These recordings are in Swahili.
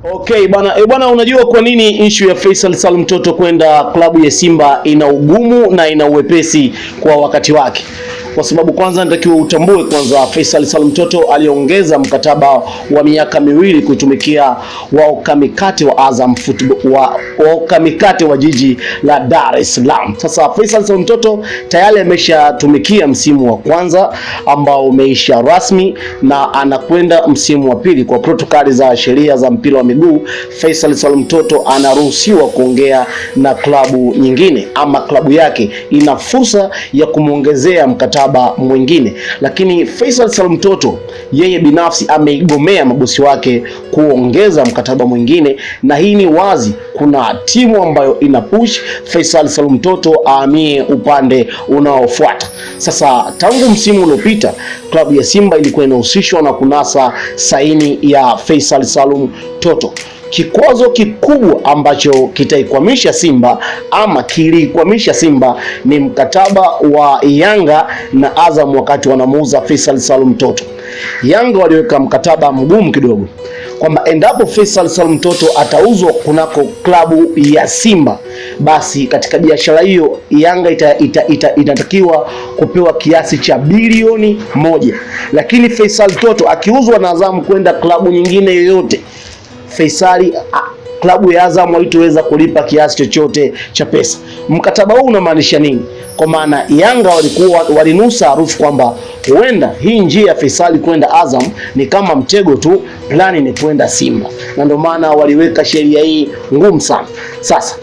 Okay bwana, bwana, unajua kwa nini issue ya Faisal Salum Toto kwenda klabu ya Simba ina ugumu na ina uwepesi kwa wakati wake? Kwa sababu kwanza natakiwa utambue kwanza Faisal Salum Toto aliongeza mkataba wa miaka miwili kutumikia waokamikate wa Azam Football waokamikate wa jiji la Dar es Salaam. Sasa Faisal Salum Toto tayari ameshatumikia msimu wa kwanza ambao umeisha rasmi na anakwenda msimu wa pili. Kwa protokali za sheria za mpira wa miguu, Faisal Salum Toto anaruhusiwa kuongea na klabu nyingine ama klabu yake ina fursa ya kumuongezea mkataba mwingine, lakini Faisal Salum Toto yeye binafsi ameigomea mabosi wake kuongeza mkataba mwingine, na hii ni wazi kuna timu ambayo ina push Faisal Salum Toto ahamie upande unaofuata. Sasa tangu msimu uliopita klabu ya Simba ilikuwa inahusishwa na kunasa saini ya Faisal Salum Toto. Kikwazo kikubwa ambacho kitaikwamisha Simba ama kilikwamisha Simba ni mkataba wa Yanga na Azam wakati wanamuuza Faisal Salum Toto. Yanga waliweka mkataba mgumu kidogo kwamba endapo Faisal Salum Toto atauzwa kunako klabu ya Simba, basi katika biashara hiyo Yanga itatakiwa kupewa kiasi cha bilioni 1. Lakini Faisal Toto akiuzwa na Azam kwenda klabu nyingine yoyote, Faisali klabu ya Azam haitoweza kulipa kiasi chochote cha pesa. Mkataba huu unamaanisha nini? Kwa maana Yanga walinusa harufu kwamba huenda hii njia ya Faisali kwenda Azam ni kama mtego tu, plani ni kwenda Simba, na ndio maana waliweka sheria hii ngumu sana. Sasa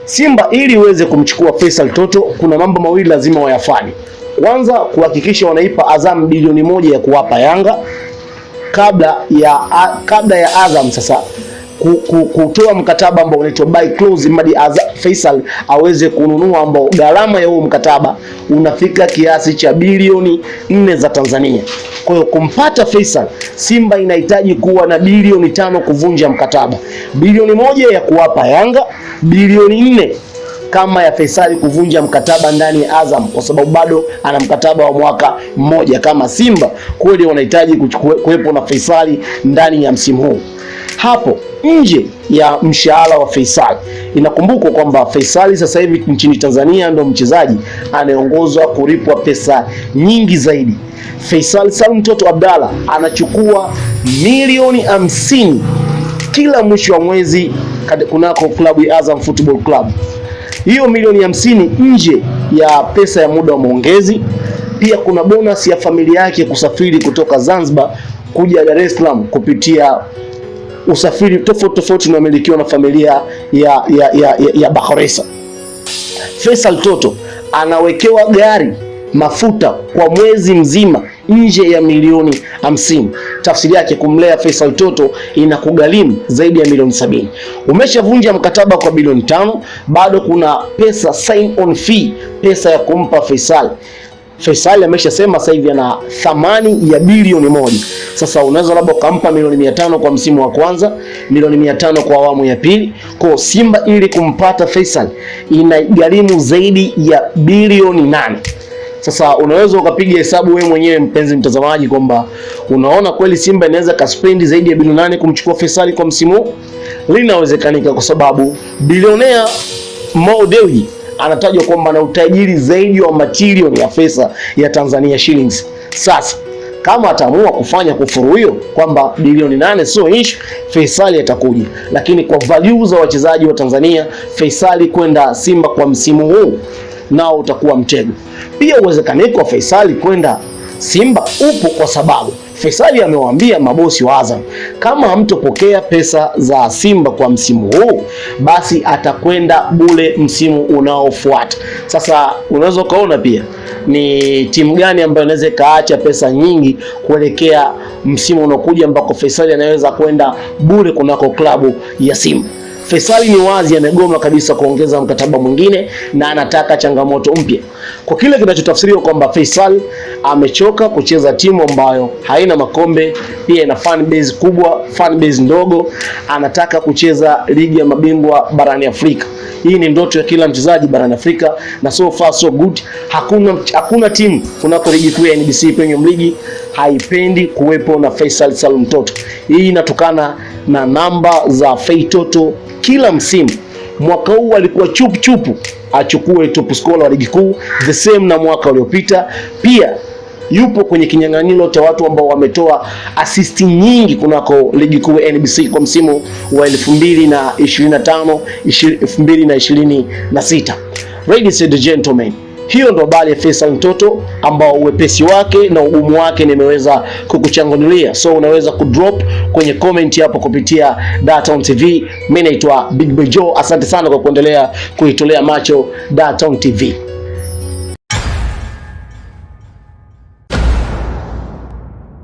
Simba ili iweze kumchukua Faisal Toto, kuna mambo mawili lazima wayafanye. Kwanza, kuhakikisha wanaipa Azam bilioni 1 ya kuwapa Yanga kabla ya Azam sasa kutoa mkataba ambao unaitwa buy clause madi Faisal aweze kununua, ambao gharama ya huo mkataba unafika kiasi cha bilioni 4 za Tanzania. Kwa hiyo kumpata Faisal, Simba inahitaji kuwa na bilioni 5 kuvunja mkataba, bilioni 1 ya kuwapa Yanga, bilioni 4 kama ya Faisal kuvunja mkataba ndani ya Azam, kwa sababu bado ana mkataba wa mwaka mmoja. Kama Simba kweli wanahitaji kuwepo na Faisal ndani ya msimu huu, hapo nje ya mshahara wa Faisal. Inakumbukwa kwamba Faisal sasa hivi nchini Tanzania ndo mchezaji anayeongozwa kulipwa pesa nyingi zaidi. Faisal Salum Toto Abdalla anachukua milioni 50 kila mwisho wa mwezi kunako klabu ya Azam Football Club. Hiyo milioni 50 nje ya pesa ya muda wa maongezi. Pia kuna bonus ya familia yake kusafiri kutoka Zanzibar kuja Dar es Salaam kupitia usafiri tofauti unaomilikiwa na familia ya Bakhresa. Faisal Toto anawekewa gari, mafuta kwa mwezi mzima nje ya milioni 50. Tafsiri yake kumlea Faisal Toto inakugharimu zaidi ya milioni 70. Umeshavunja mkataba kwa bilioni 5, bado kuna pesa sign on fee, pesa ya kumpa Faisal. Faisal ameshasema sasa hivi ana thamani ya bilioni 1. Sasa unaweza labda ukampa milioni 500 kwa msimu wa kwanza, milioni 500 kwa awamu ya pili. Kwa Simba ili kumpata Faisal inagharimu zaidi ya bilioni 8. Sasa unaweza ukapiga hesabu wewe mwenyewe mpenzi mtazamaji kwamba unaona kweli Simba inaweza kaspendi zaidi ya bilioni 8 kumchukua Faisal kwa msimu huu? Linawezekanika kwa sababu bilionea Mo Dewji anatajwa kwamba na utajiri zaidi wa matilioni ya pesa ya Tanzania shillings. Sasa kama ataamua kufanya kufuru hiyo kwamba bilioni 8 sio issue, Faisal atakuja, lakini kwa value za wachezaji wa Tanzania, Faisal kwenda Simba kwa msimu huu nao utakuwa mtego. Pia uwezekaniko wa Faisal kwenda Simba upo kwa sababu Faisal amewaambia mabosi wa Azam, kama hamtopokea pesa za Simba kwa msimu huu, basi atakwenda bure msimu unaofuata. Sasa unaweza kaona pia ni timu gani ambayo inaweza kaacha pesa nyingi kuelekea msimu unaokuja ambako Faisal anaweza kwenda bure kunako klabu ya Simba. Faisal ni wazi amegoma kabisa kuongeza mkataba mwingine na anataka changamoto mpya. Kwa kile kinachotafsiriwa kwamba Faisal amechoka kucheza timu ambayo haina makombe, pia ina fan base kubwa, fan base ndogo, anataka kucheza ligi ya mabingwa barani Afrika. Hii ni ndoto ya kila mchezaji barani Afrika na so far so good. Hakuna timu kunako ligi kuu ya NBC Premier League haipendi kuwepo na Faisal Salum Toto. Hii inatokana na namba za Feitoto kila msimu. Mwaka huu alikuwa chupu achukue top scorer wa ligi kuu, the same na mwaka uliopita. Pia yupo kwenye kinyang'anyiro cha watu ambao wametoa assist nyingi kunako ligi kuu NBC kwa msimu wa 2025 2026. Ladies and gentlemen, hiyo ndo habari ya Faisal Mtoto ambao uwepesi wake na ugumu wake nimeweza kukuchanganulia. So unaweza kudrop kwenye comment hapo kupitia Dar-Town TV. Mimi naitwa Big Boy Joe. Asante sana kwa kuendelea kuitolea macho Dar-Town TV.